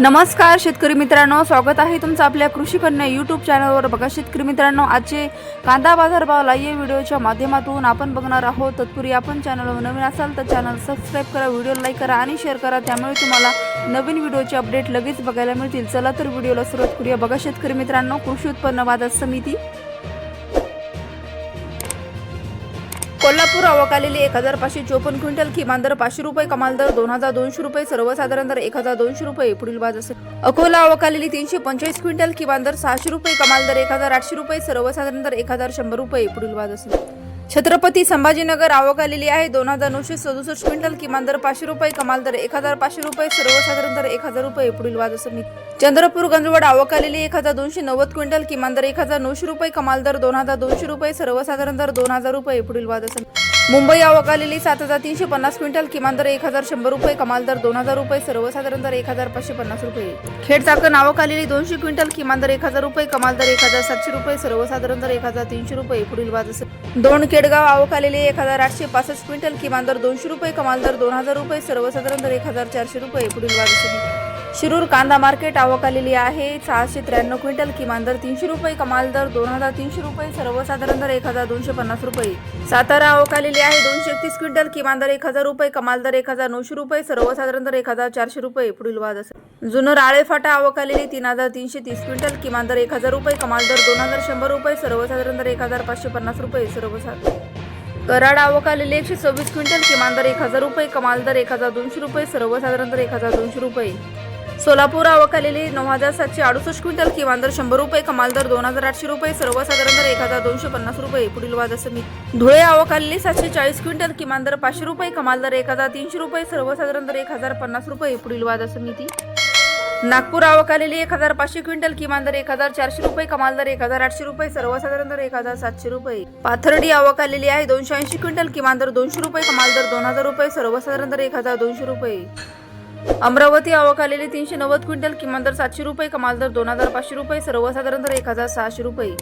नमस्कार शेतकरी मित्रांनो, स्वागत आहे तुमचं आपल्या कृषी कन्या यूट्यूब चॅनलवर। बघा शेतकरी मित्रांनो, आजचे कांदा बाजार भाव लाईव्ह व्हिडिओच्या माध्यमातून आपण बघणार आहोत। तत्पूर्वी आपण चॅनलवर नवीन असाल तर चॅनल सबस्क्राइब करा, व्हिडिओ लाईक करा आणि शेअर करा, त्यामुळे तुम्हाला नवीन व्हिडिओचे अपडेट लगेच बघायला मिळतील। चला तर व्हिडिओला सुरुवात करूया। बघा शेतकरी मित्रांनो, कृषी उत्पन्न बाजार समिती कोल्हापूर आवक आलेली 1554 क्विंटल, किमान दर 500 रुपये, कमाल दर 2200 रुपये, सर्वसाधारण दर 1200 रुपये। पुढील बाजार समिती अकोला आवक आलेली 325 क्विंटल, किमान दर 600 रुपये, कमाल दर 1800 रुपये, सर्वसाधारण दर 1100 रुपये। पुढील बाजार समिती छत्रपती संभाजीनगर आवक आलेली आहे 2967 क्विंटल, किमान दर 500 रुपये, कमाल दर 1500 रुपये, सर्वसाधारण दर 1000 रुपये। पुढील बाजार समिती चंद्रपूर गंजवड आवक आलेली 1290 क्विंटल, किमान दर 1900 रुपये, कमाल दर 2200 रुपये, सर्वसाधारण दर 2000 रुपये। पुढील बाजार समिती मुंबई आवक आलेली 7350 क्विंटल, किमान दर 1100 रुपये, कमाल दर 2000 रुपये, सर्वसाधारण दर 1550 रुपये। खेड चाकण आवक आलेली 200 क्विंटल, किमान दर 1000 रुपये, कमाल दर 1700 रुपये, सर्वसाधारण दर 1300 रुपये। पुढील बाजार समिती दोन केडगाव आवक आलेली 1865 क्विंटल, किमान दर 200 रुपये, कमाल दर 2000 रुपये, सर्वसाधारण दर 1400 रुपये। पुढील बाजार समिती शिरूर कांदा मार्केट आवक आलेली आहे 693 क्विंटल, किमान दर 300 रुपये, कमाल दर 2300 रुपये, सर्वसाधारण दर 1250 रुपये। सातारा आवक आलेली आहे 231 क्विंटल, किमान दर 1000 रुपये, कमाल दर 1900 रुपये, सर्वसाधारण दर 1400 रुपये। पुढील बाजार जुन्नर आळेफाटा आवक आलेली 3330 क्विंटल, किमान दर 1000 रुपये, कमाल दर 2100 रुपये, सर्वसाधारण दर 1550 रुपये। सर्वसाधारण कराड आवक आलेली 126 क्विंटल, किमान दर 1000 रुपये, कमाल दर 1200 रुपये, सर्वसाधारण दर 1200 रुपये। सोलापूर आवक आलेली 9768 क्विंटल, किमान दर 100 रुपये, कमाल दर 2800 रुपये, सर्वसाधारण दर 1250 रुपये। पुढील बाजार समिती धुळे आवक आलेली 740 क्विंटल, किमान दर 500 रुपये, कमाल दर 1300 रुपये, सर्वसाधारण दर 1050 रुपये। पुढील बाजार समिती नागपूर आवक आलेली 1500 क्विंटल, किमान दर 1400 रुपये, कमाल दर 1800 रुपये, सर्वसाधारण दर 1700 रुपये। पाथर्डी आवक आलेली आहे 280 क्विंटल, किमान दर 200 रुपये, कमाल दर 2000 रुपये, सर्वसाधारण दर 1200 रुपये। अमरावती आवक आलेली 390 क्विंटल, किमान दर 700 रुपये, कमाल दर 2500 रुपये, सर्वसाधारण दर 1600 रुपये।